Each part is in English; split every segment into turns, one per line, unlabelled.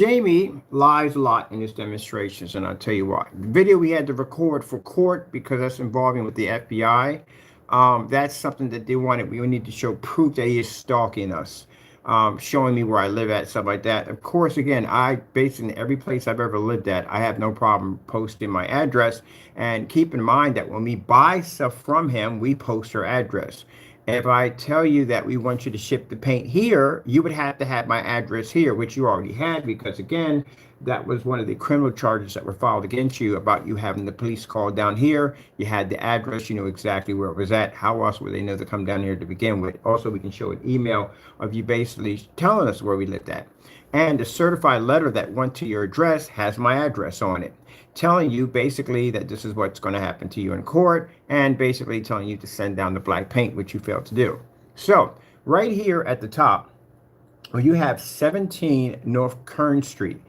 Jaime lies a lot in his demonstrations, and I'll tell you why. The video we had to record for court because that's involving with the FBI. That's something that they wanted. We need to show proof that he is stalking us, showing me where I live at, stuff like that. Of course, again, basically every place I've ever lived at, I have no problem posting my address. And keep in mind that when we buy stuff from him, we post our address. If I tell you that we want you to ship the paint here, you would have to have my address here, which you already had, because again, that was one of the criminal charges that were filed against you about you having the police call down here. You had the address, you know exactly where it was at. How else would they know to come down here to begin with? Also, we can show an email of you basically telling us where we lived at. And the certified letter that went to your address has my address on it, telling you basically that this is what's going to happen to you in court, and basically telling you to send down the black paint, which you failed to do. So right here at the top, you have 17 North Kern Street.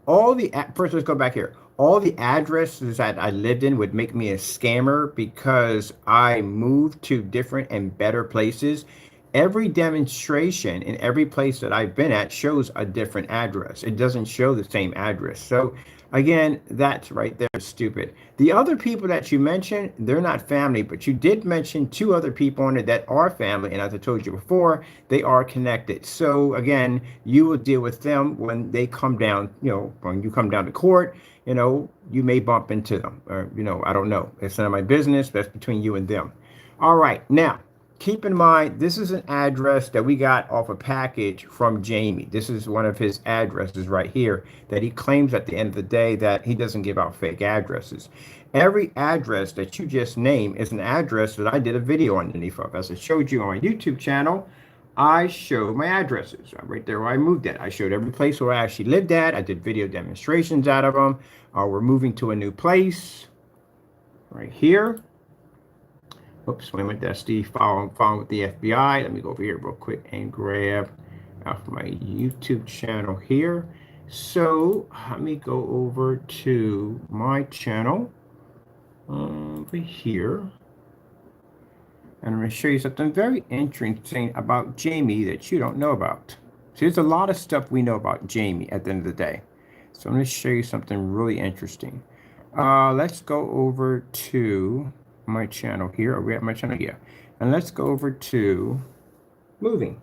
First, let's go back here. All the addresses that I lived in would make me a scammer because I moved to different and better places. Every demonstration in every place that I've been at shows a different address. It doesn't show the same address. So again, that's right there stupid. The other people that you mentioned, they're not family, but you did mention 2 other people on it that are family. And as I told you before, they are connected. So again, you will deal with them when they come down, when you come down to court, you may bump into them, or, I don't know. It's none of my business. That's between you and them. All right. Now, keep in mind, this is an address that we got off a package from Jaime. This is one of his addresses right here that he claims at the end of the day that he doesn't give out fake addresses. Every address that you just named is an address that I did a video underneath of. As I showed you on my YouTube channel, I showed my addresses right there where I moved at. I showed every place where I actually lived at. I did video demonstrations out of them. We're moving to a new place right here. Oops, wait a minute, that's the file with the FBI. Let me go over here real quick and grab off my YouTube channel here. So let me go over to my channel over here. And I'm going to show you something very interesting about Jaime that you don't know about. So there's a lot of stuff we know about Jaime at the end of the day. So I'm going to show you something really interesting. Let's go over to my channel here. Are we at my channel? Yeah. And let's go over to moving.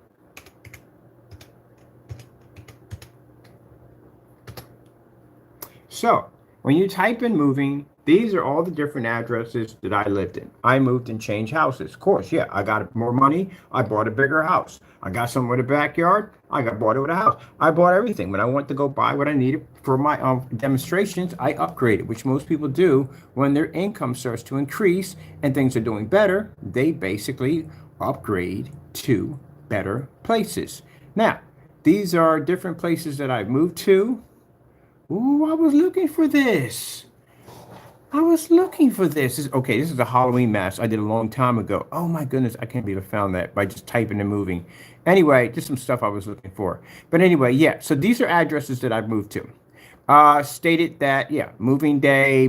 So when you type in moving, these are all the different addresses that I lived in. I moved and changed houses. Of course, yeah, I got more money. I bought a bigger house. I got somewhere in the backyard. Bought it with a house. I bought everything. When I went to go buy what I needed for my demonstrations, I upgraded, which most people do when their income starts to increase and things are doing better. They basically upgrade to better places. Now, these are different places that I've moved to. Ooh, I was looking for this. This is a Halloween mask I did a long time ago. Oh my goodness, I can't believe I found that by just typing and moving. Anyway, just some stuff I was looking for. But anyway, yeah, so these are addresses that I've moved to. Stated that, yeah, moving day.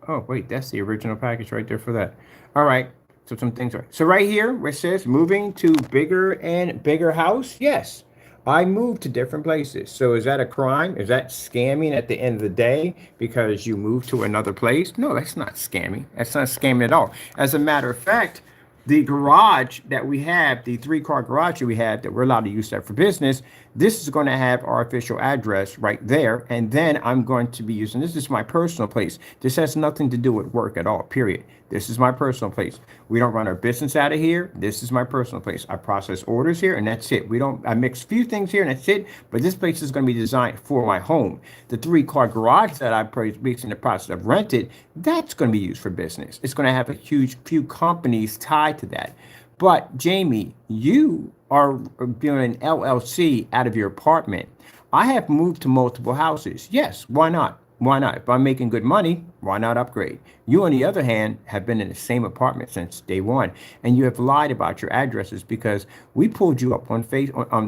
Oh, wait, that's the original package right there for that. All right, so some things are. So right here, where it says moving to bigger and bigger house, yes. I moved to different places. So is that a crime? Is that scamming at the end of the day because you moved to another place? No, that's not scamming. That's not scamming at all. As a matter of fact, the garage that we have, the 3-car garage that we have that we're allowed to use that for business, this is going to have our official address right there. And then I'm going to be using, this is my personal place. This has nothing to do with work at all, period. This is my personal place. We don't run our business out of here. This is my personal place. I process orders here and that's it. I mix a few things here and that's it. But this place is going to be designed for my home. The 3-car garage that I'm in the process of rented, that's going to be used for business. It's going to have a few companies tied to that. But Jaime, you are doing an LLC out of your apartment. I have moved to multiple houses. Yes, why not? Why not? If I'm making good money, why not upgrade? You, on the other hand, have been in the same apartment since day one, and you have lied about your addresses because we pulled you up on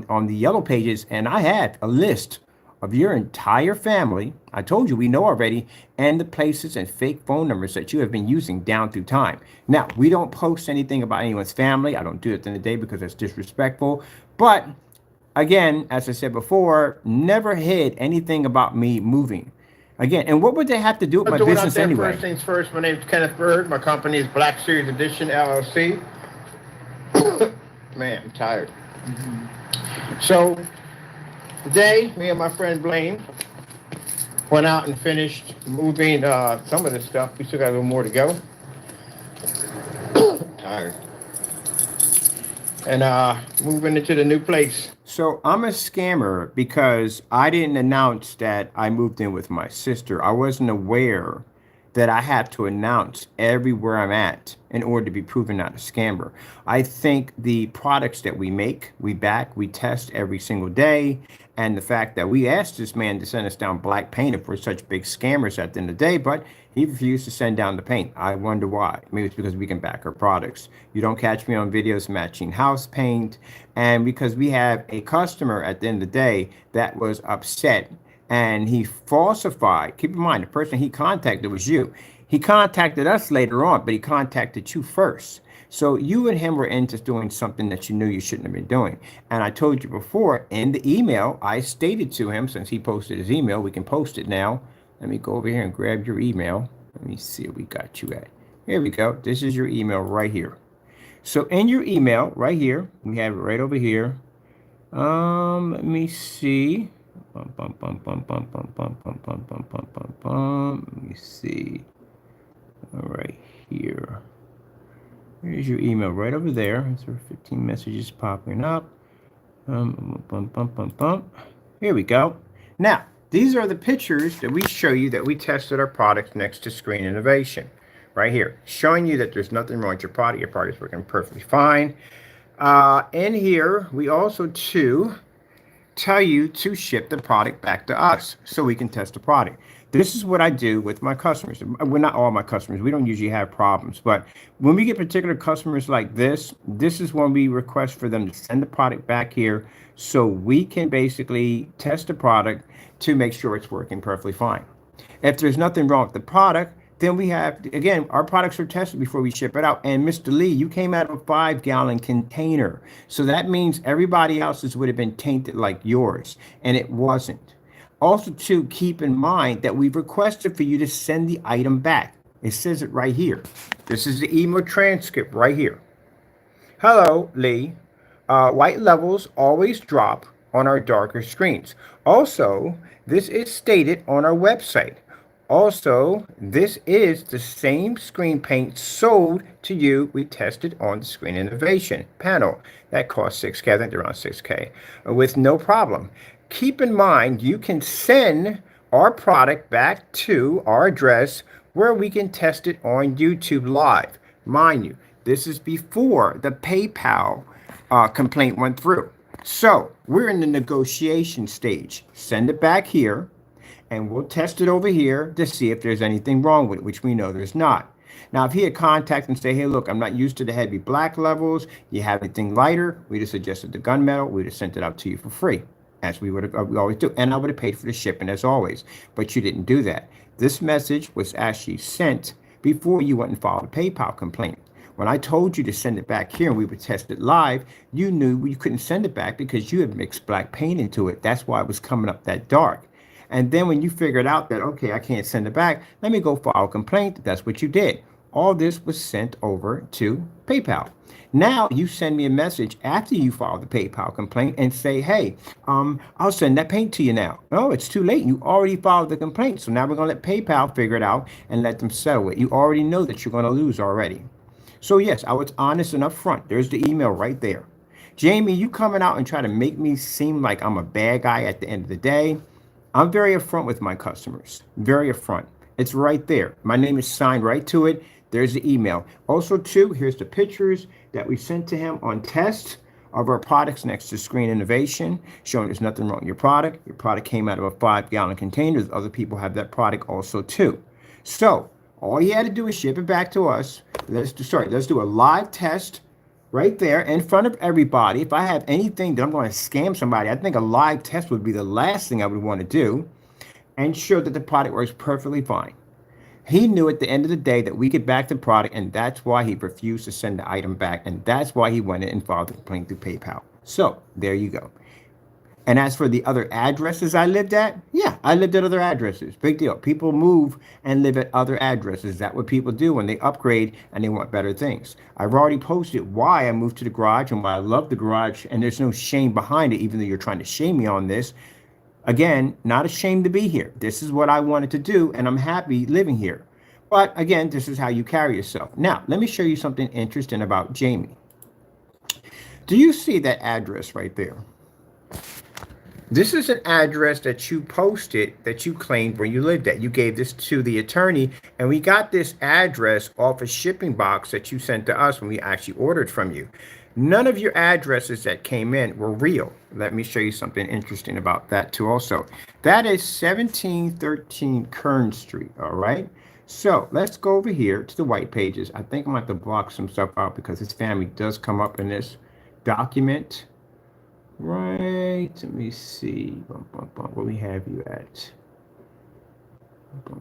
on the yellow pages, and I had a list of your entire family. I told you we know already, and the places and fake phone numbers that you have been using down through time. Now, we don't post anything about anyone's family. I don't do it in the day because that's disrespectful, but again, as I said before, never hid anything about me moving. Again, and what would they have to do with my business anyway?
First things first, my name is Kenneth Bird. My company is Black Series Edition LLC. Man, I'm tired. So today, me and my friend Blaine went out and finished moving some of the stuff. We still got a little more to go. Tired. And moving into the new place.
So I'm a scammer because I didn't announce that I moved in with my sister. I wasn't aware that I have to announce everywhere I'm at in order to be proven not a scammer. I think the products that we make, we back, we test every single day. And the fact that we asked this man to send us down black paint if we're such big scammers at the end of the day, but he refused to send down the paint. I wonder why. Maybe it's because we can back our products. You don't catch me on videos matching house paint. And because we have a customer at the end of the day that was upset and he falsified. Keep in mind, the person he contacted was you. He contacted us later on, but he contacted you first. So you and him were into doing something that you knew you shouldn't have been doing. And I told you before in the email, I stated to him, since he posted his email, we can post it now. Let me go over here and grab your email. Let me see what we got you at. Here we go. This is your email right here. So in your email right here, we have it right over here. Let me see. Let me see. All right here. Here's your email right over there. There are 15 messages popping up. Here we go. Now, these are the pictures that we show you that we tested our products next to Screen Innovation. Right here, showing you that there's nothing wrong with your product. Your product is working perfectly fine. In here, we also tell you to ship the product back to us so we can test the product. This is what I do with my customers. Well, not all my customers. We don't usually have problems. But when we get particular customers like this is when we request for them to send the product back here so we can basically test the product to make sure it's working perfectly fine. If there's nothing wrong with the product, then we have, again, our products are tested before we ship it out. And Mr. Lee, you came out of a 5-gallon container. So that means everybody else's would have been tainted like yours, and it wasn't. Also, to keep in mind that we've requested for you to send the item back. It says it right here. This is the email transcript right here. Hello, Lee. White levels always drop on our darker screens. Also, this is stated on our website. Also, this is the same screen paint sold to you. We tested on the Screen Innovation panel. That cost $6K, I think around $6K, with no problem. Keep in mind, you can send our product back to our address where we can test it on YouTube Live. Mind you, this is before the PayPal complaint went through. So we're in the negotiation stage. Send it back here, and we'll test it over here to see if there's anything wrong with it, which we know there's not. Now, if he had contacted and say, hey, look, I'm not used to the heavy black levels. You have anything lighter? We'd have suggested the gunmetal. We'd have sent it out to you for free, as we always do. And I would have paid for the shipping as always. But you didn't do that. This message was actually sent before you went and filed a PayPal complaint. When I told you to send it back here and we would test it live, you knew you couldn't send it back because you had mixed black paint into it. That's why it was coming up that dark. And then when you figured out that, okay, I can't send it back, let me go file a complaint. That's what you did. All this was sent over to PayPal. Now you send me a message after you file the PayPal complaint and say, hey, I'll send that paint to you now. No, it's too late. You already filed the complaint. So now we're going to let PayPal figure it out and let them settle it. You already know that you're going to lose already. So yes, I was honest and upfront. There's the email right there. Jamie, you coming out and try to make me seem like I'm a bad guy at the end of the day. I'm very upfront with my customers, very upfront. It's right there. My name is signed right to it. There's the email. Also, too, here's the pictures that we sent to him on test of our products next to Screen Innovation, showing there's nothing wrong with your product. Your product came out of a 5-gallon container. Other people have that product also, too. So all you had to do is ship it back to us. Let's do a live test right there in front of everybody. If I have anything that I'm going to scam somebody, I think a live test would be the last thing I would want to do, and show that the product works perfectly fine. He knew at the end of the day that we could back the product, and that's why he refused to send the item back, and that's why he went in and filed the complaint through PayPal. So there you go. And as for the other addresses I lived at, yeah, I lived at other addresses. Big deal. People move and live at other addresses. That's what people do when they upgrade and they want better things. I've already posted why I moved to the garage and why I love the garage, and there's no shame behind it, even though you're trying to shame me on this. Again, not ashamed to be here. This is what I wanted to do, and I'm happy living here. But again, this is how you carry yourself. Now, let me show you something interesting about Jaime. Do you see that address right there? This is an address that you posted that you claimed where you lived at. You gave this to the attorney, and we got this address off a shipping box that you sent to us when we actually ordered from you. None of your addresses that came in were real. Let me show you something interesting about that too also. That is 1713 Kern Street, all right? So let's go over here to the white pages. I think I'm going to have to block some stuff out because his family does come up in this document. Right, let me see. Where we have you at? Pull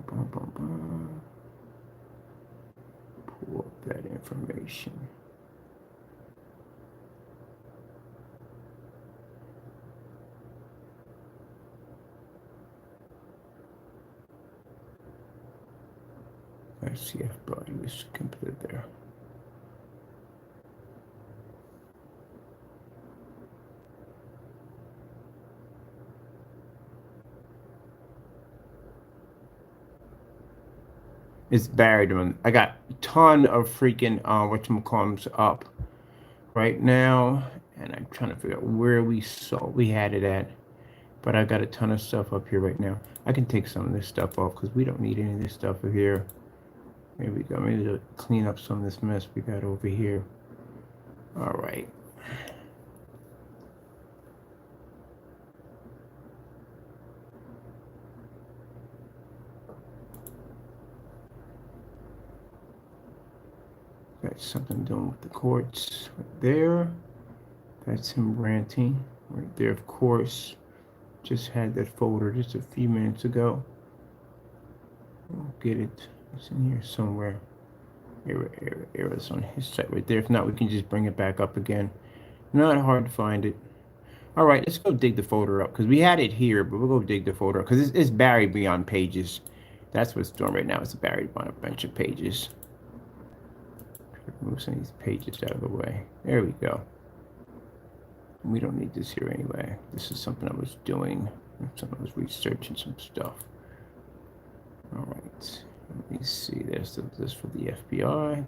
up that information. Let's see if body was completed there. It's buried on. I got a ton of freaking whatchamacallits up right now, and I'm trying to figure out where we had it at. But I got a ton of stuff up here right now. I can take some of this stuff off because we don't need any of this stuff over here. There we go. Maybe to clean up some of this mess we got over here. All right. Got something doing with the courts right there. That's him ranting right there, of course. Just had that folder just a few minutes ago. We'll get it. It's in here somewhere. It's on his site right there. If not, we can just bring it back up again. Not hard to find it. All right, let's go dig the folder up because we had it here, but we'll go dig the folder up because it's buried beyond pages. That's what it's doing right now. It's buried on a bunch of pages. Move some of these pages out of the way. There we go. We don't need this here anyway. This is something I was doing. I was researching some stuff. All right. Let me see. There's this for the FBI.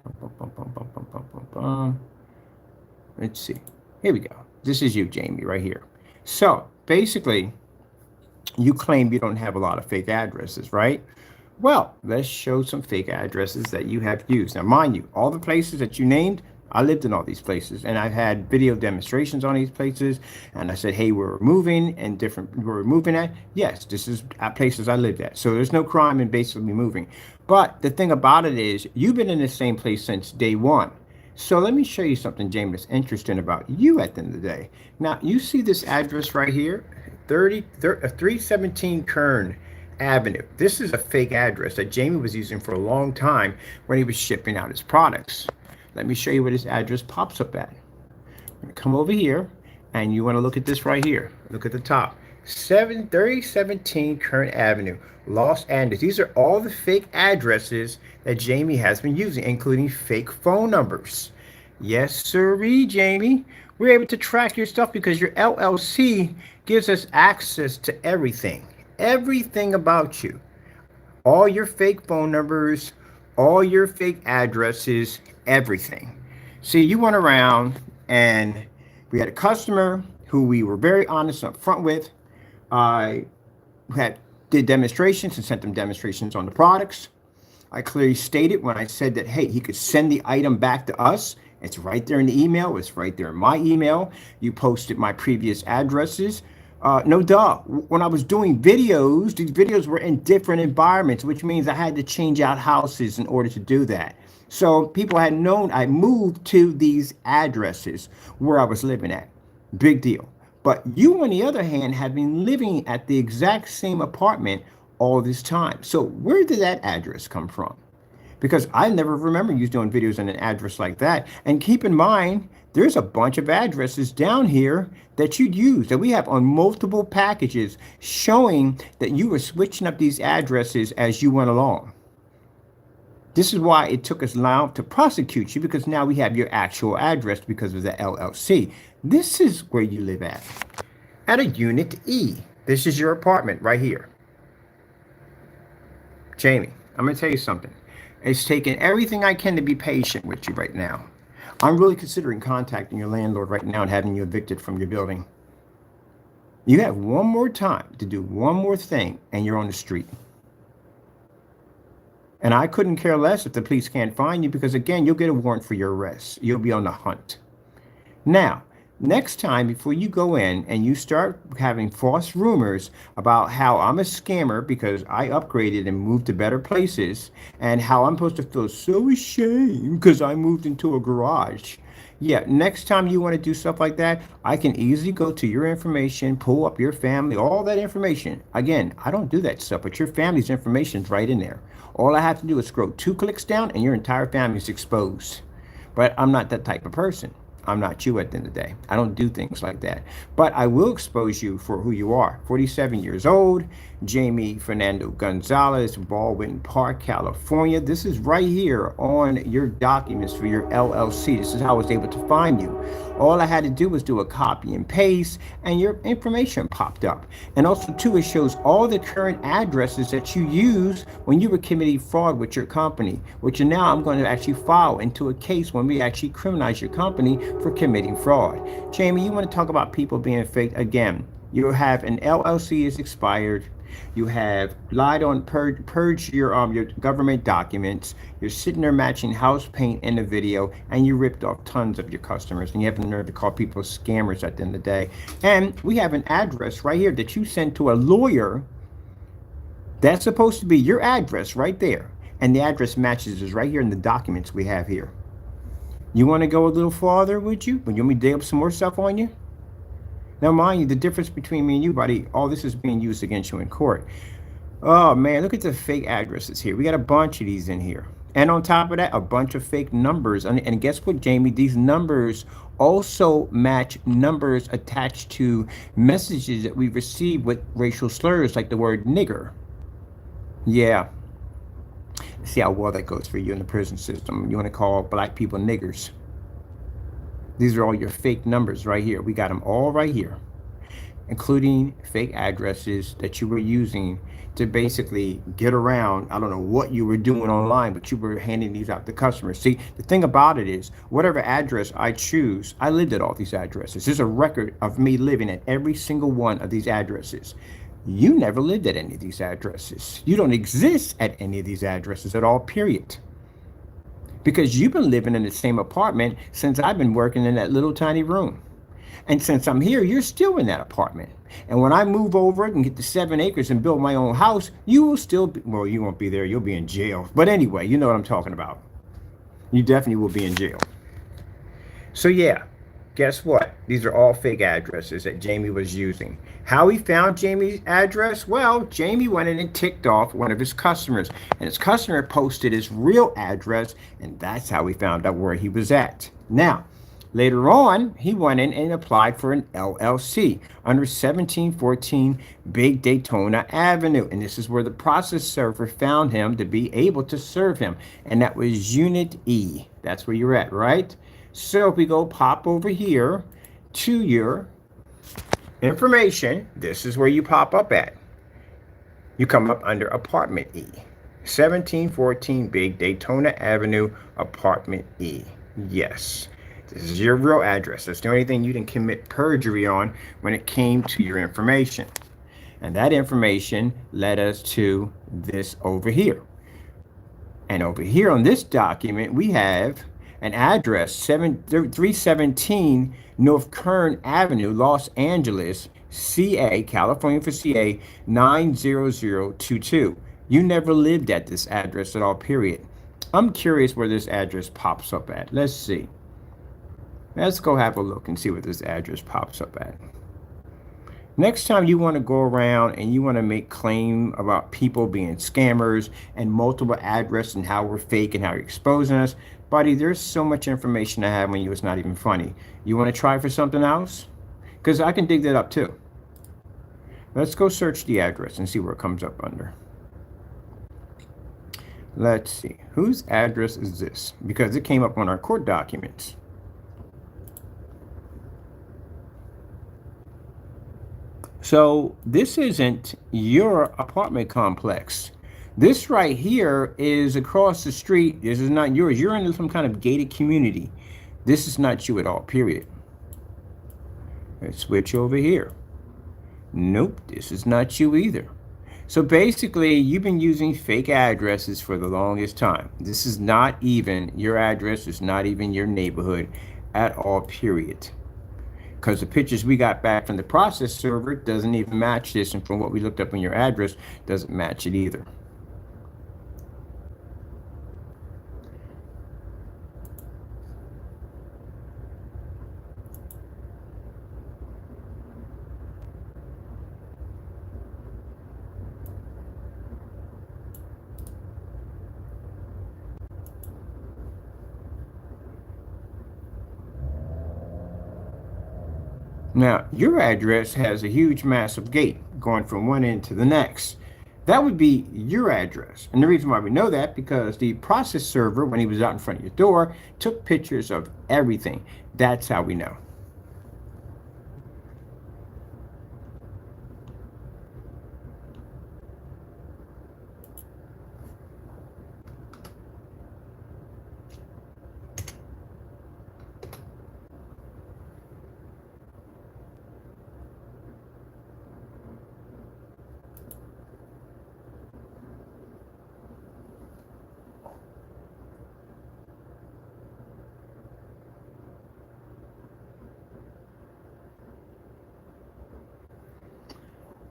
Let's see. Here we go. This is you, Jaime, right here. So basically, you claim you don't have a lot of fake addresses, right? Well, let's show some fake addresses that you have used. Now, mind you, all the places that you named, I lived in all these places, and I've had video demonstrations on these places. And I said, hey, we're moving and we're moving at. Yes, this is at places I lived at. So there's no crime in basically moving. But the thing about it is, you've been in the same place since day one. So let me show you something, Jaime, that's interesting about you at the end of the day. Now, you see this address right here, 317 Kern Avenue. This is a fake address that Jaime was using for a long time when he was shipping out his products. Let me show you where this address pops up at. I'm gonna come over here, and you want to look at this right here. Look at the top. 3017 Kern Avenue, Los Angeles. These are all the fake addresses that Jaime has been using, including fake phone numbers. Yes, sirree, Jaime. We're able to track your stuff because your LLC gives us access to everything. Everything about you. All your fake phone numbers, all your fake addresses, everything. See, you went around and we had a customer who we were very honest up front with. I did demonstrations and sent them demonstrations on the products. I clearly stated when I said that, hey, he could send the item back to us. It's right there in the email. It's right there in my email. You posted my previous addresses. No duh. When I was doing videos, these videos were in different environments, which means I had to change out houses in order to do that. So people had known I moved to these addresses where I was living at. Big deal. But you, on the other hand, have been living at the exact same apartment all this time. So where did that address come from? because I never remember you doing videos on an address like that. And keep in mind, there's a bunch of addresses down here that you'd use, that we have on multiple packages, showing that you were switching up these addresses as you went along. This is why it took us long to prosecute you, because now we have your actual address because of the LLC. This is where you live at a Unit E. This is your apartment right here. Jamie, I'm going to tell you something. It's taken everything I can to be patient with you right now. I'm really considering contacting your landlord right now and having you evicted from your building. You have one more time to do one more thing and you're on the street. And I couldn't care less if the police can't find you, because again, you'll get a warrant for your arrest. You'll be on the hunt. Now, next time, before you go in and you start having false rumors about how I'm a scammer because I upgraded and moved to better places, and how I'm supposed to feel so ashamed because I moved into a garage. Yeah, next time you want to do stuff like that, I can easily go to your information, pull up your family, all that information. Again, I don't do that stuff, but your family's information is right in there. All I have to do is scroll 2 clicks down and your entire family is exposed. But I'm not that type of person. I'm not you at the end of the day. I don't do things like that. But I will expose you for who you are. 47 years old, Jaime Fernando Gonzalez, Baldwin Park, California. This is right here on your documents for your LLC. This is how I was able to find you. All I had to do was do a copy and paste, and your information popped up. And also, too, it shows all the current addresses that you used when you were committing fraud with your company, which now I'm going to actually file into a case when we actually criminalize your company for committing fraud. Jamie, you want to talk about people being fake? Again, you have an LLC is expired. You have lied on, purged your government documents. You're sitting there matching house paint in the video, and you ripped off tons of your customers. And you have the nerve to call people scammers at the end of the day. And we have an address right here that you sent to a lawyer. That's supposed to be your address right there. And the address matches is right here in the documents we have here. You want to go a little farther, would you? Would you want me to dig up some more stuff on you? Now, mind you, the difference between me and you, buddy, all this is being used against you in court. Oh, man, look at the fake addresses here. We got a bunch of these in here. And on top of that, a bunch of fake numbers. And guess what, Jamie? These numbers also match numbers attached to messages that we've received with racial slurs, like the word nigger. Yeah. See how well that goes for you in the prison system. You want to call black people niggers. These are all your fake numbers right here. We got them all right here, including fake addresses that you were using to basically get around. I don't know what you were doing online, but you were handing these out to customers. See, the thing about it is, whatever address I choose, I lived at all these addresses. There's a record of me living at every single one of these addresses. You never lived at any of these addresses. You don't exist at any of these addresses at all, period. Because you've been living in the same apartment since I've been working in that little tiny room. And since I'm here, you're still in that apartment. And when I move over and get the 7 acres and build my own house, you will still be, well, you won't be there, you'll be in jail. But anyway, you know what I'm talking about. You definitely will be in jail. So yeah, guess what? These are all fake addresses that Jamie was using. How he found Jamie's address? Well, Jamie went in and ticked off one of his customers, and his customer posted his real address, and that's how we found out where he was at. Now, later on, he went in and applied for an LLC under 1714 Big Daytona Avenue, and this is where the process server found him to be able to serve him, and that was Unit E. That's where you're at, right? So if we go pop over here to your information, this is where you pop up at. You come up under Apartment E. 1714 Big Daytona Avenue, Apartment E. Yes, this is your real address. That's the only thing you didn't commit perjury on when it came to your information. And that information led us to this over here. And over here on this document, we have an address, 317 North Kern Avenue, Los Angeles, CA, California for CA, 90022. You never lived at this address at all, period. I'm curious where this address pops up at. Let's see. Let's go have a look and see where this address pops up at. Next time you want to go around and you want to make claim about people being scammers and multiple addresses and how we're fake and how you're exposing us, buddy, there's so much information I have on you, it's not even funny. You want to try for something else? Because I can dig that up too. Let's go search the address and see where it comes up under. Let's see, whose address is this? Because it came up on our court documents. So this isn't your apartment complex. This right here is across the street. This is not yours. You're in some kind of gated community. This is not you at all, period. Let's switch over here. Nope, this is not you either. So basically, you've been using fake addresses for the longest time. This is not even your address. It's not even your neighborhood at all, period. Because the pictures we got back from the process server doesn't even match this, and from what we looked up on your address, doesn't match it either. Now, your address has a huge massive gate going from one end to the next. That would be your address. And the reason why we know that, because the process server, when he was out in front of your door, took pictures of everything. That's how we know.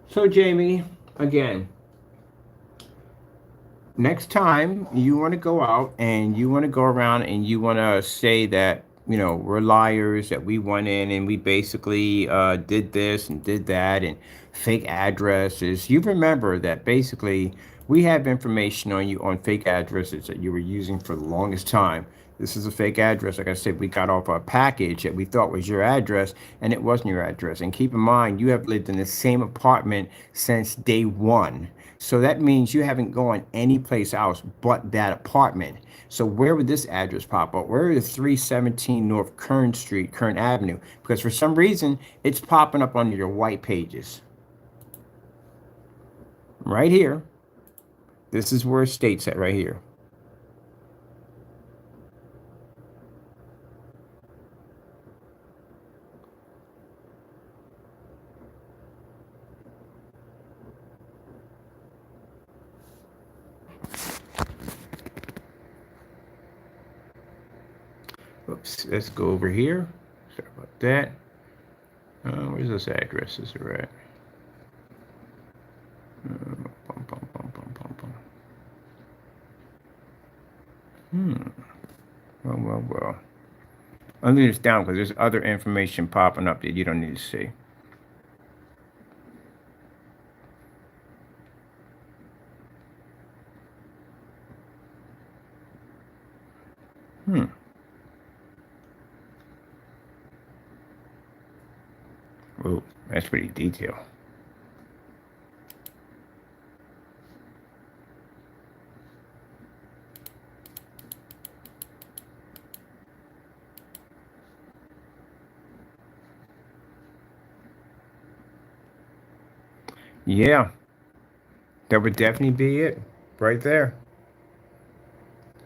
So Jamie, again, next time you want to go out and you want to go around and you want to say that, you know, we're liars, that we went in and we basically did this and did that and fake addresses, you remember that basically we have information on you on fake addresses that you were using for the longest time. This is a fake address. Like I said, we got off a package that we thought was your address, and it wasn't your address. And keep in mind, you have lived in the same apartment since day one. So that means you haven't gone any place else but that apartment. So where would this address pop up? Where is 317 North Kern Street, Kern Avenue? Because for some reason, it's popping up under your white pages. Right here. This is where it states at right here. Oops, let's go over here. Sorry about that. Where's those addresses are at? Well. I'll leave this down because there's other information popping up that you don't need to see. Oh, that's pretty detailed. Yeah, that would definitely be it right there.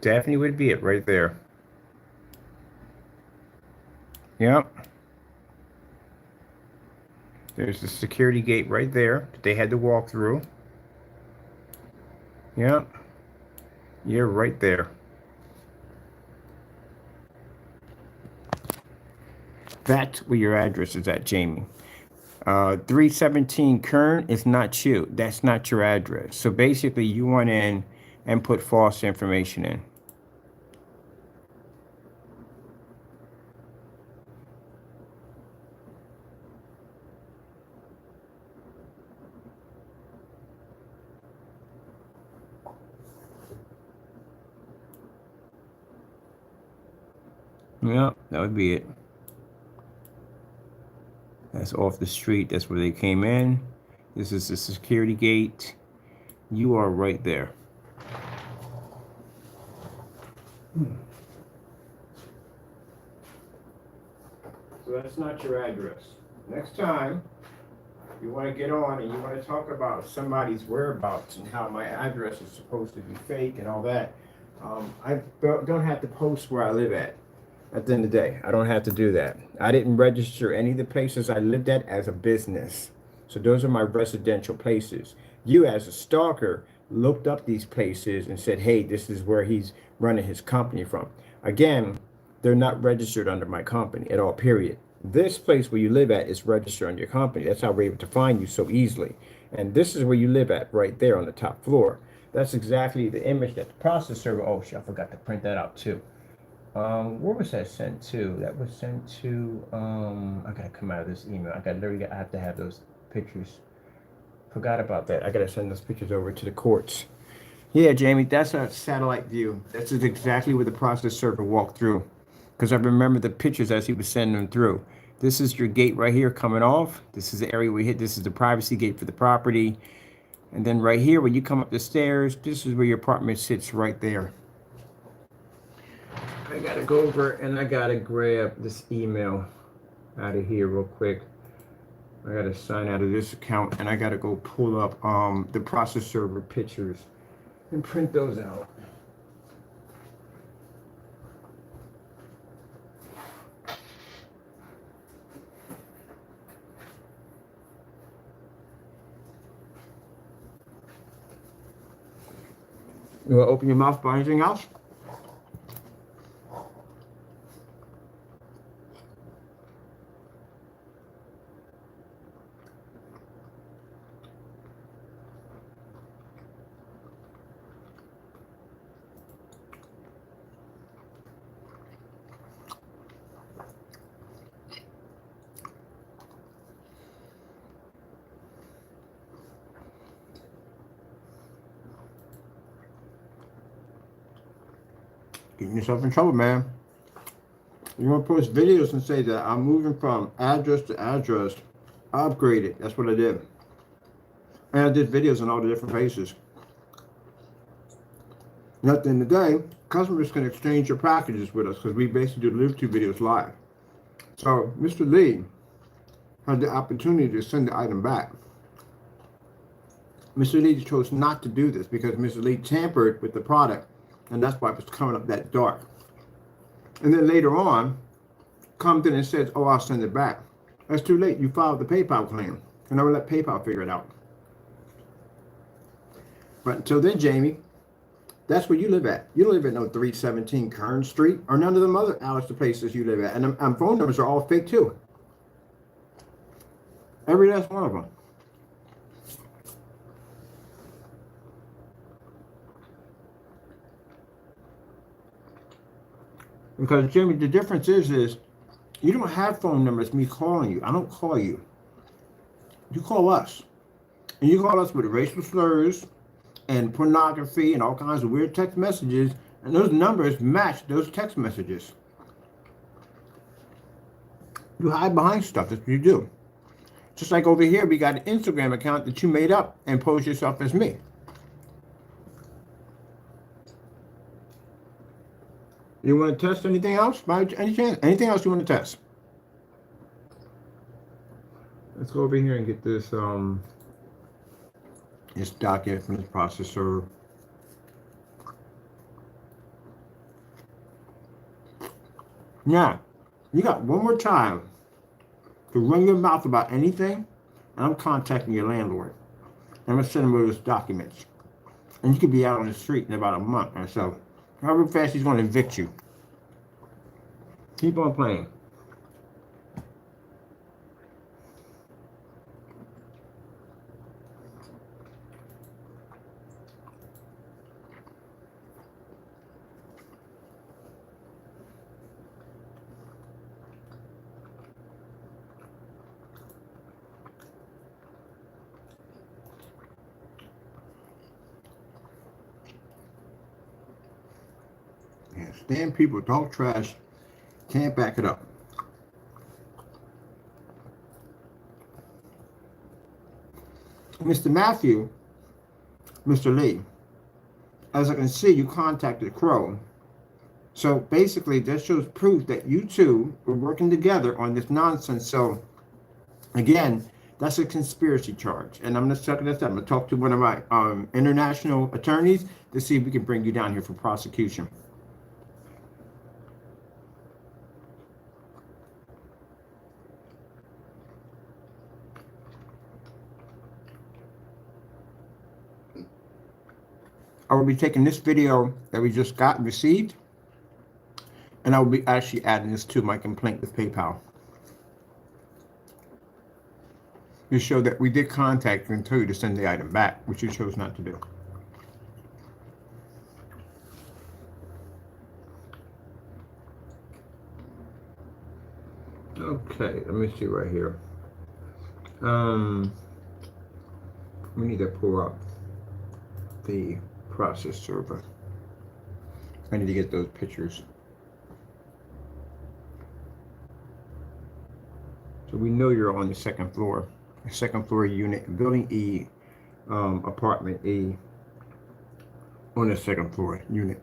Definitely would be it right there. Yep. There's the security gate right there that they had to walk through. Yep. You're right there. That's where your address is at, Jamie. 317 Kern is not you. That's not your address. So basically, you went in and put false information in. Yeah, that would be it. That's off the street. That's where they came in. This is the security gate. You are right there. So that's not your address. Next time you want to get on and you want to talk about somebody's whereabouts and how my address is supposed to be fake and all that, I don't have to post where I live at the end of the day. I don't have to do that. I didn't register any of the places I lived at as a business. So those are my residential places. You as a stalker looked up these places and said, hey, this is where he's running his company from. Again, they're not registered under my company at all, period. This place where you live at is registered on your company. That's how we're able to find you so easily. And this is where you live at, right there on the top floor. That's exactly the image that the process server, oh shit, I forgot to print that out too. Where was that sent to? That was sent to, I gotta come out of this email. I have to have those pictures. Forgot about that. I gotta send those pictures over to the courts. Yeah, Jamie, that's a satellite view. This is exactly where the process server walked through. Because I remember the pictures as he was sending them through. This is your gate right here coming off. This is the area we hit. This is the privacy gate for the property. And then right here, when you come up the stairs, this is where your apartment sits right there. I gotta go over and I gotta grab this email out of here real quick. I gotta sign out of this account and I gotta go pull up the process server pictures and print those out. You want to open your mouth by anything else? Getting yourself in trouble, man. You want to post videos and say that I'm moving from address to address. I upgraded. That's what I did. And I did videos on all the different places. And at the end of the day, customers can exchange your packages with us because we basically do live 2 videos live. So Mr. Lee had the opportunity to send the item back. Mr. Lee chose not to do this because Mr. Lee tampered with the product, and that's why it was coming up that dark. And then later on, comes in and says, oh, I'll send it back. That's too late. You filed the PayPal claim. And I will let PayPal figure it out. But until then, Jamie, that's where you live at. You don't live at no 317 Kern Street or none of them other Alistair places you live at. And phone numbers are all fake too. Every last one of them. Because, Jimmy, the difference is you don't have phone numbers, me calling you. I don't call you. You call us. And you call us with racial slurs and pornography and all kinds of weird text messages. And those numbers match those text messages. You hide behind stuff. That's what you do. Just like over here, we got an Instagram account that you made up and pose yourself as me. You want to test anything else by any chance? Anything else you want to test? Let's go over here and get this this document from this processor. Now, you got one more time to run your mouth about anything, and I'm contacting your landlord. I'm gonna send him those documents, and you could be out on the street in about a month or so. However fast he's going to evict you. Keep on playing. Stand people talk trash Can't back it up. Mr. Matthew, Mr. Lee, as I can see, you contacted CROW. So basically, that shows proof that you two were working together on this nonsense. So again, that's a conspiracy charge. And I'm just checking this out. I'm going to talk to one of my international attorneys to see if we can bring you down here for prosecution. I will be taking this video that we just received, and I will be actually adding this to my complaint with PayPal. To show that we did contact you and tell you to send the item back, which you chose not to do. Okay, let me see right here. We need to pull up the process server. I need to get those pictures. So we know you're on the second floor unit, building E, apartment E, on the second floor unit.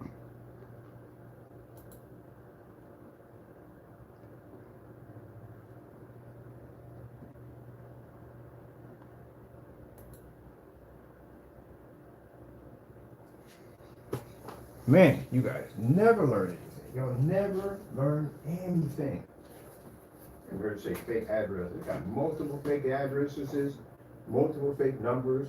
Man, you guys never learn anything. You'll never learn anything. And we're going to say fake address. It's got multiple fake addresses, multiple fake numbers.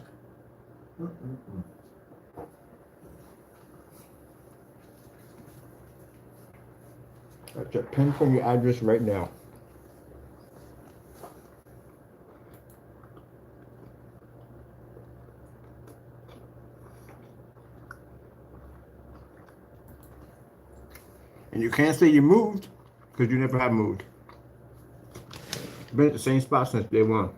I'll just pinpoint your address right now. And you can't say you moved, because you never have moved. Been at the same spot since day one.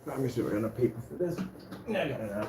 Let me see if I got enough paper for this. Yeah, I got enough.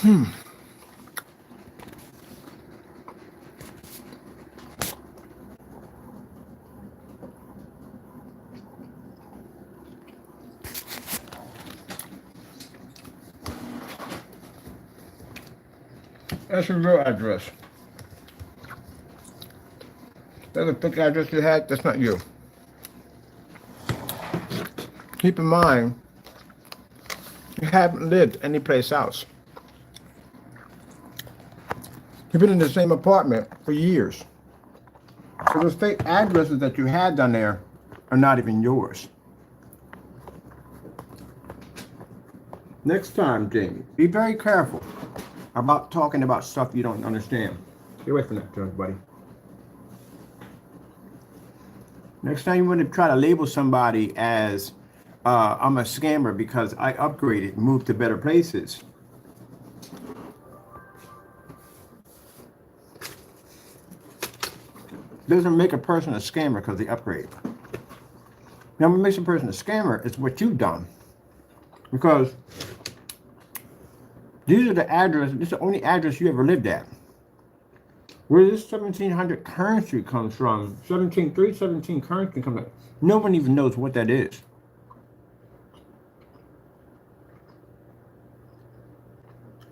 That's your real address. That's a fake address you had, that's not you. Keep in mind, you haven't lived anyplace else. You've been in the same apartment for years. So those fake addresses that you had down there are not even yours. Next time, Jamie, be very careful about talking about stuff you don't understand. Get away from that junk, buddy. Next time you want to try to label somebody as I'm a scammer because I upgraded, moved to better places. Doesn't make a person a scammer because they upgrade. Now, what makes a person a scammer is what you've done. Because these are the addresses, this is the only address you ever lived at. Where this 1700 currency comes from, 317 currency comes from, no one even knows what that is.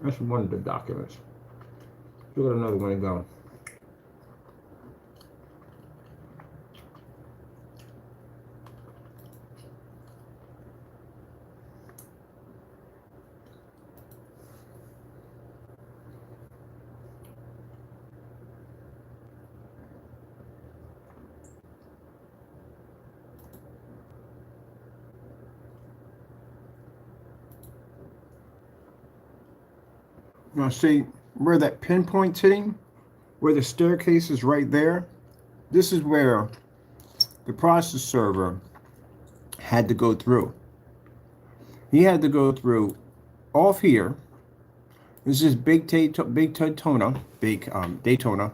That's one of the documents. Still got another one to go. Now see where that pinpoint's hitting, where the staircase is right there. This is where the process server had to go through. He had to go through off here. This is Daytona, Daytona,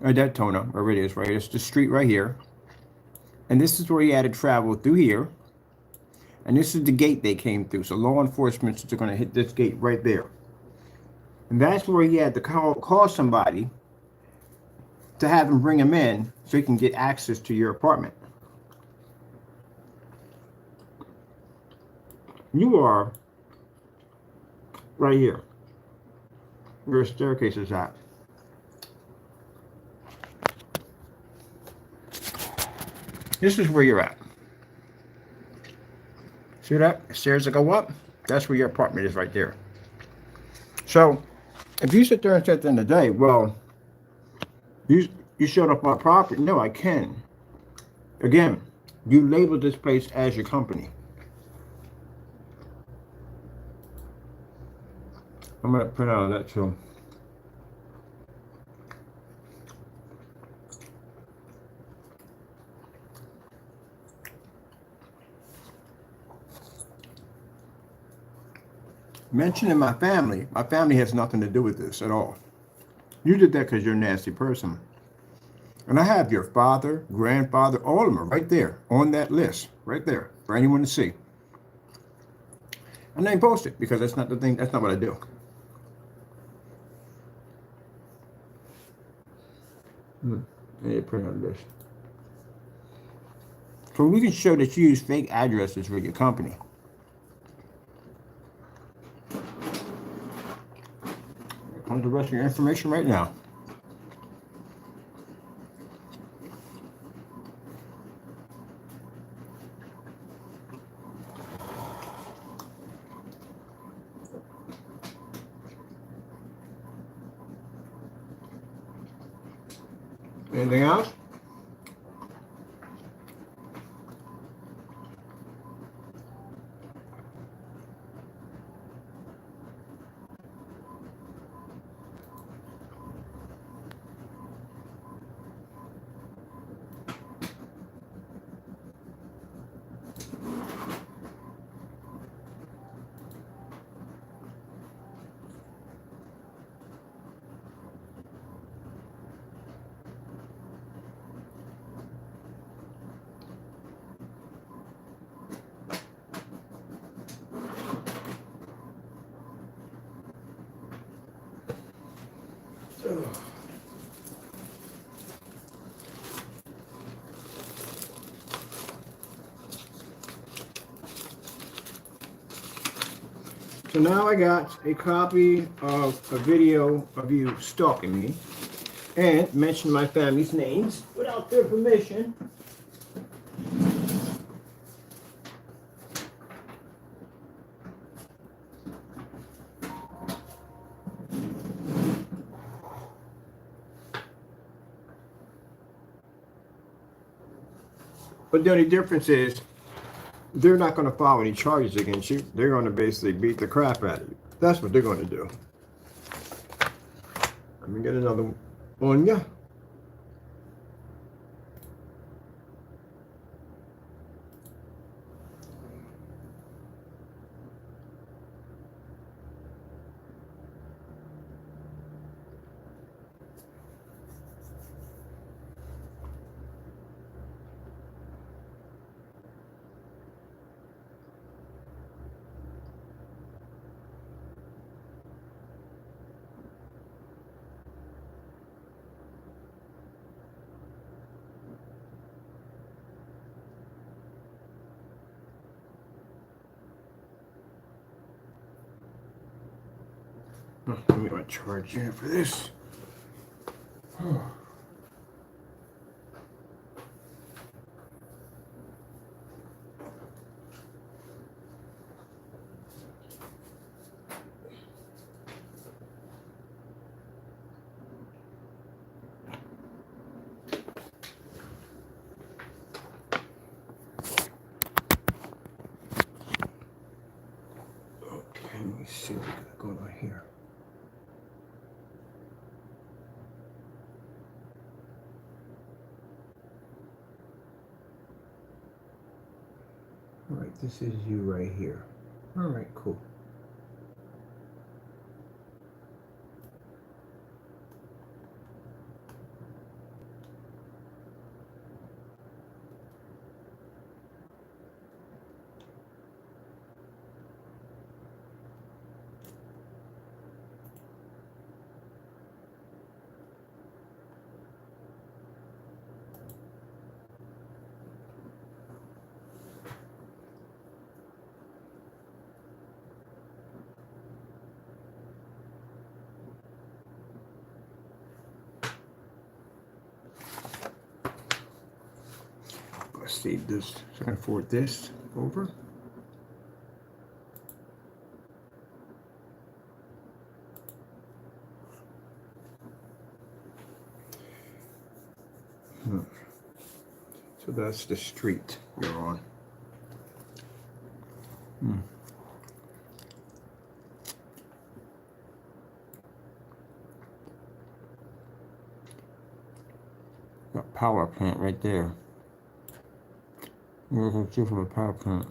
wherever it is, right? It's the street right here. And this is where he had to travel through here. And this is the gate they came through. So law enforcement is going to hit this gate right there. And that's where he had to call somebody to have him bring him in so he can get access to your apartment. You are right here, where the staircase is at. This is where you're at. See that? Stairs that go up? That's where your apartment is right there. So, if you sit there and say at the end of the day, well, you showed up on property. No, I can. Again, you labeled this place as your company. I'm going to print out that too. Mentioning my family has nothing to do with this at all. You did that because you're a nasty person. And I have your father, grandfather, all of them are right there on that list, right there for anyone to see. And they post it because that's not the thing, that's not what I do. I need to print out this. So we can show that you use fake addresses for your company. Comes the rest of your information right now. Anything else? So now I got a copy of a video of you stalking me and mention my family's names without their permission. But the only difference is they're not going to file any charges against you. They're going to basically beat the crap out of you. That's what they're going to do. Let me get another one. Yeah. Let me charge you for this. Okay, let me see what we got going on here. All right, this is you right here. All right, cool. Save this so I can forward this over. So that's the street you're on. Got power plant right there. We're going to see from a power plant.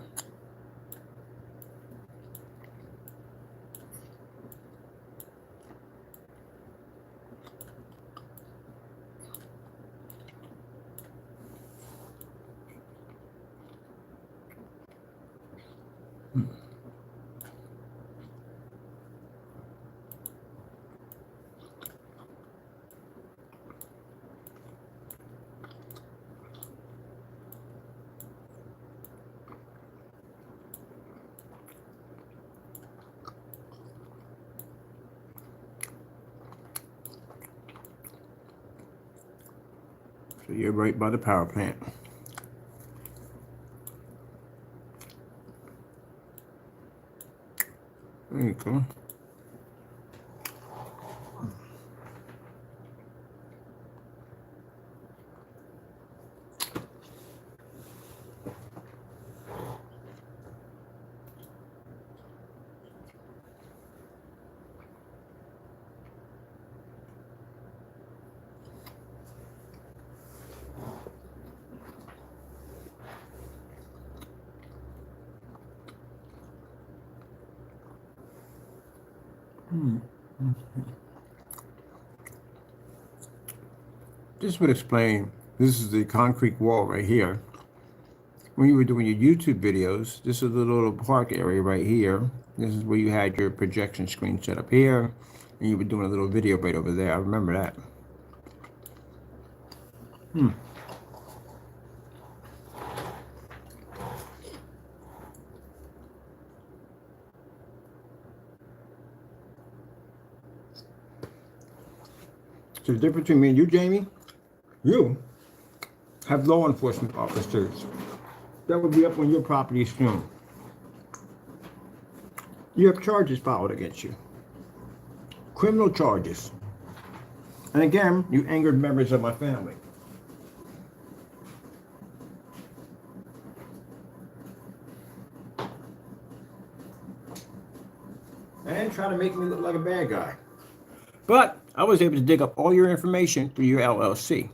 So you're right by the power plant. There you go. This would explain, this is the concrete wall right here. When you were doing your YouTube videos, this is the little park area right here. This is where you had your projection screen set up here. And you were doing a little video right over there. I remember that. So the difference between me and you, Jamie, you have law enforcement officers that will be up on your property soon. You have charges filed against you. Criminal charges. And again, you angered members of my family. And try to make me look like a bad guy. But I was able to dig up all your information through your LLC.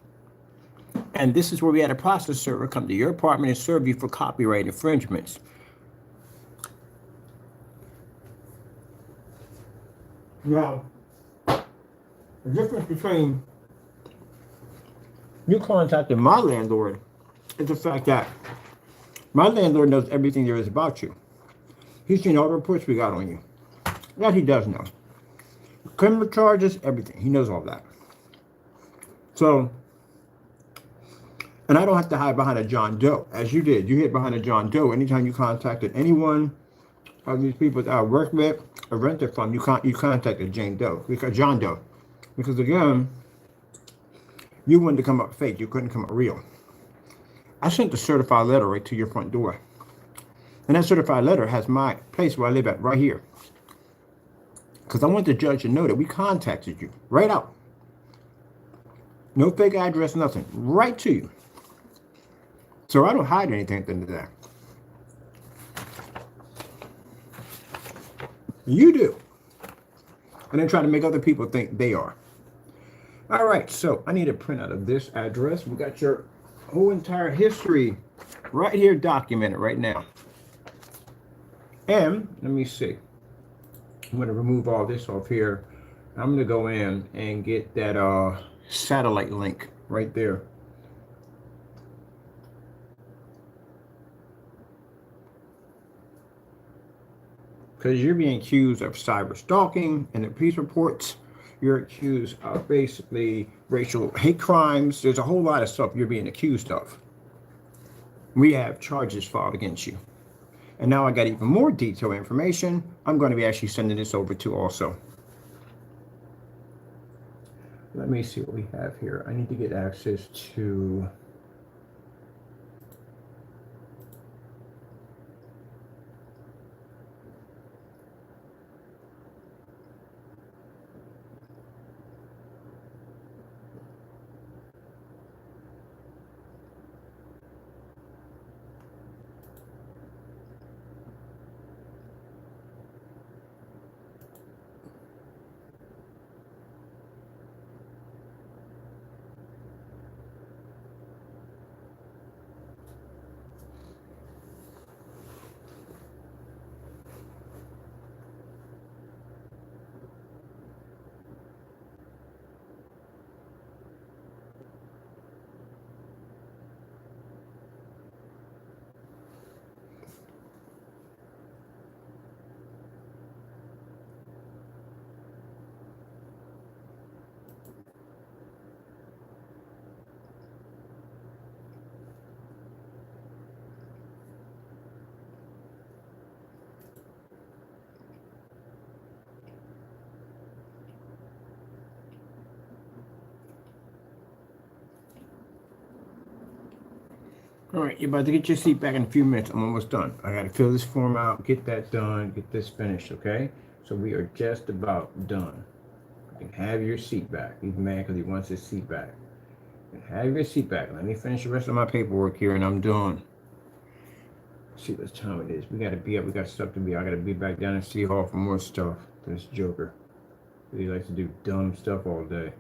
And this is where we had a process server come to your apartment and serve you for copyright infringements. Now, the difference between you contacting my landlord is the fact that my landlord knows everything there is about you. He's seen all the reports we got on you. That he does know. Criminal charges, everything. He knows all that. So, and I don't have to hide behind a John Doe, as you did. You hid behind a John Doe anytime you contacted anyone of these people that I work with or rented from. You contacted John Doe, because again, you wanted to come up fake. You couldn't come up real. I sent the certified letter right to your front door, and that certified letter has my place where I live at right here. Because I want the judge to know that we contacted you right out. No fake address, nothing. Right to you. So I don't hide anything at the end of that. You do. And then try to make other people think they are. All right, so I need a printout of this address. We got your whole entire history right here documented right now. And let me see. I'm going to remove all this off here. I'm going to go in and get that satellite link right there. Because you're being accused of cyber stalking in the police reports. You're accused of basically racial hate crimes. There's a whole lot of stuff you're being accused of. We have charges filed against you. And now I got even more detailed information. I'm going to be actually sending this over to also. Let me see what we have here. I need to get access to... All right, you're about to get your seat back in a few minutes. I'm almost done. I got to fill this form out, get that done, get this finished, okay? So we are just about done. You can have your seat back. He's mad because he wants his seat back. You can have your seat back. Let me finish the rest of my paperwork here, and I'm done. Let's see what time it is. We got to be up. We got stuff to be. I got to be back down in City Hall for more stuff. This Joker. He likes to do dumb stuff all day.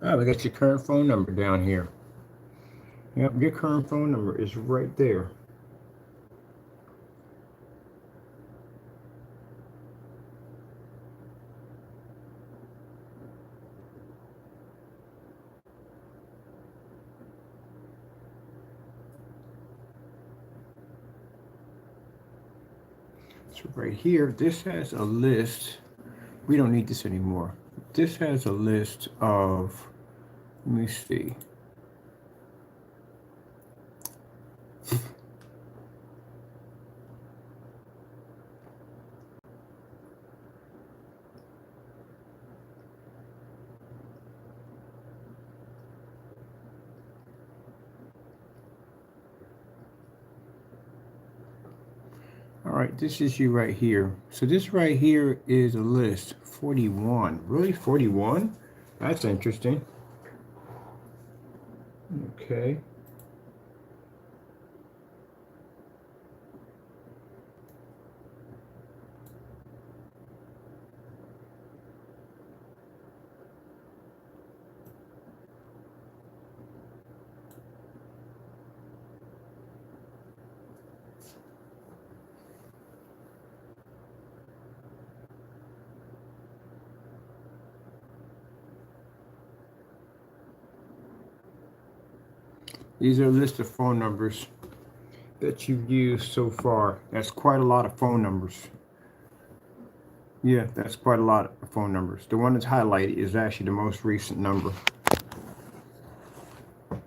Ah, we got your current phone number down here. Yep, your current phone number is right there. So right here, this has a list. We don't need this anymore. This has a list of, let me see. All right, this is you right here. So this right here is a list, 41. Really, 41? That's interesting. Okay. These are a list of phone numbers that you've used so far. That's quite a lot of phone numbers. Yeah, that's quite a lot of phone numbers. The one that's highlighted is actually the most recent number.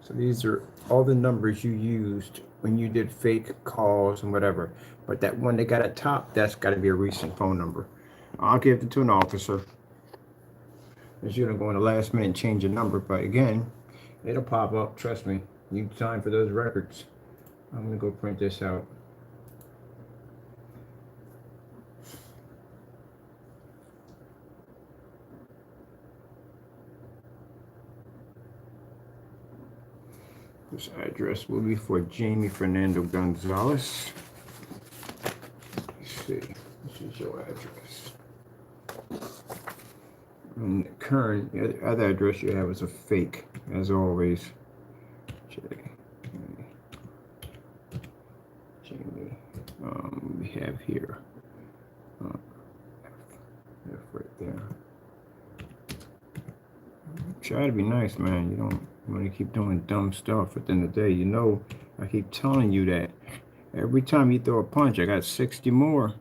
So these are all the numbers you used when you did fake calls and whatever. But that one that got at top, that's got to be a recent phone number. I'll give it to an officer. Because you're going to go in the last minute and change your number. But again, it'll pop up. Trust me. You need time for those records. I'm going to go print this out. This address will be for Jaime Fernando Gonzalez. Let's see. This is your address. And the current, the other address you have is a fake, as always. Jaime. We have here. F right there. Try to be nice, man. You don't want to keep doing dumb stuff. At the end of the day, you know, I keep telling you that every time you throw a punch, I got 60 more,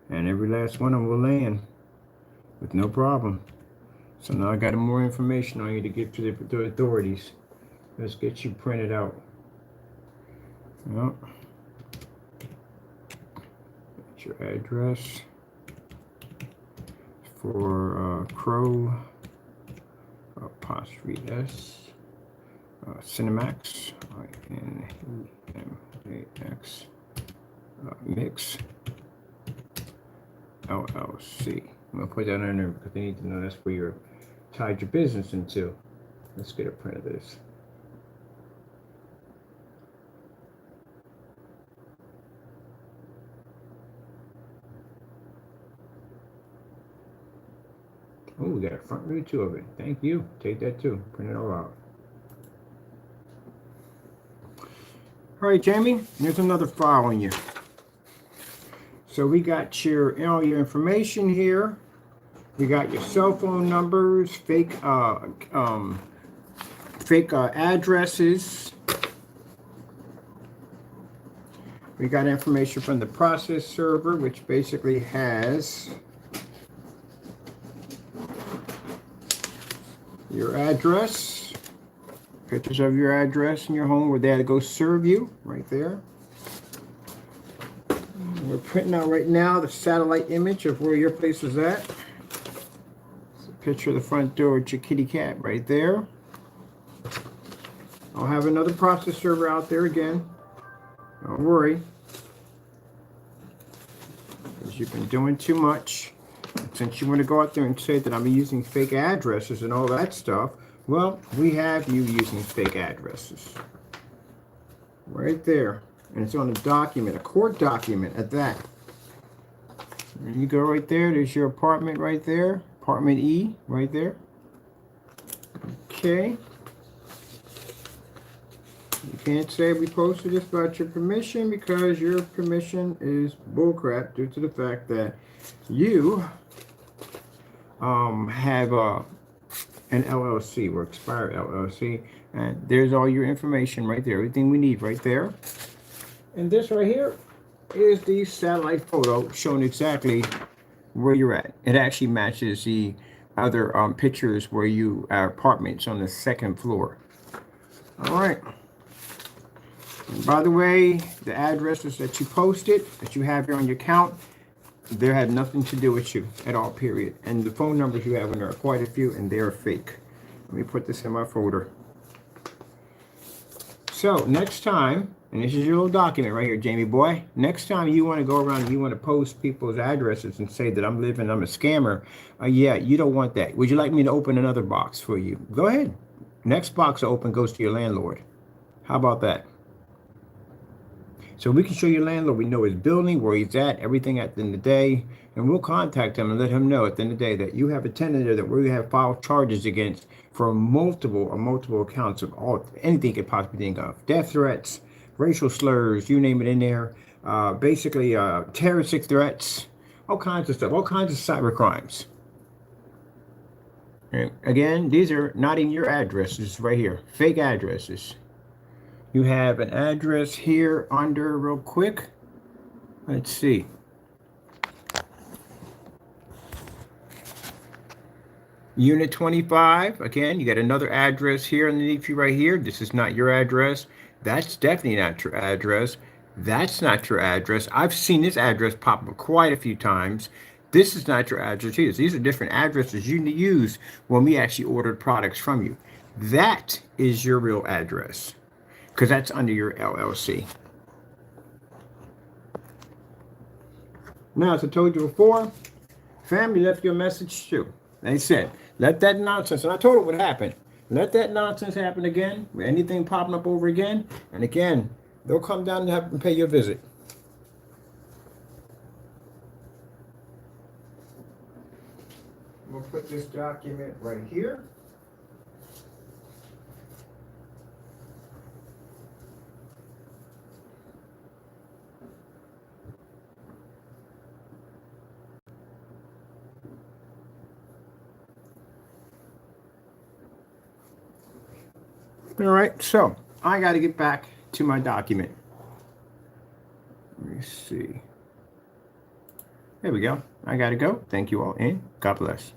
and every last one of them will land with no problem. So now I got more information on you to get to the authorities. Let's get you printed out. Yep. That's your address for CROW CINEMAX, CINEMAX, Mix, LLC. I'm going to put that in there because they need to know that's where you're tied your business into. Let's get a print of this. Oh, we got a front view too of it. Thank you. Take that too. Print it all out. All right, Jamie, there's another file on you. So we got all your information here. We got your cell phone numbers, fake addresses. We got information from the process server, which basically has your address, pictures of your address and your home where they had to go serve you, right there. We're printing out right now the satellite image of where your place is at. It's a picture of the front door with your kitty cat right there. I'll have another process server out there again. Don't worry. Because you've been doing too much. Since you want to go out there and say that I'm using fake addresses and all that stuff, well, we have you using fake addresses. Right there. And it's on a document, a court document at that. There you go right there. There's your apartment right there. Apartment E right there. Okay. You can't say we posted this without your permission because your permission is bullcrap due to the fact that you have an LLC or expired LLC, and there's all your information right there, everything we need right there. And this right here is the satellite photo showing exactly where you're at. It actually matches the other pictures where you are apartments on the second floor. All right. And by the way, the addresses that you posted, that you have here on your account, they had nothing to do with you at all, period. And the phone numbers you have in there are quite a few, and they're fake. Let me put this in my folder. So next time, and this is your little document right here, Jamie boy. Next time you want to go around and you want to post people's addresses and say that I'm a scammer, yeah, you don't want that. Would you like me to open another box for you? Go ahead. Next box open goes to your landlord. How about that? So we can show your landlord, we know his building, where he's at, everything at the end of the day, and we'll contact him and let him know at the end of the day that you have a tenant there that we have filed charges against for multiple accounts of anything you could possibly think of. Death threats, racial slurs, you name it in there. Basically, terroristic threats, all kinds of stuff, all kinds of cyber crimes. And again, these are not in your addresses right here, fake addresses. You have an address here under real quick. Let's see. Unit 25. Again, you got another address here underneath you right here. This is not your address. That's definitely not your address. That's not your address. I've seen this address pop up quite a few times. This is not your address either. These are different addresses you use when we actually ordered products from you. That is your real address, because that's under your LLC. Now, as I told you before, family left you a message too. They said, let that nonsense, and I told them what happened. Let that nonsense happen again, with anything popping up over again, and again, they'll come down and have them pay you a visit. We'll put this document right here. All right, so I got to get back to my document. Let me see. There we go. I got to go. Thank you all, and God bless.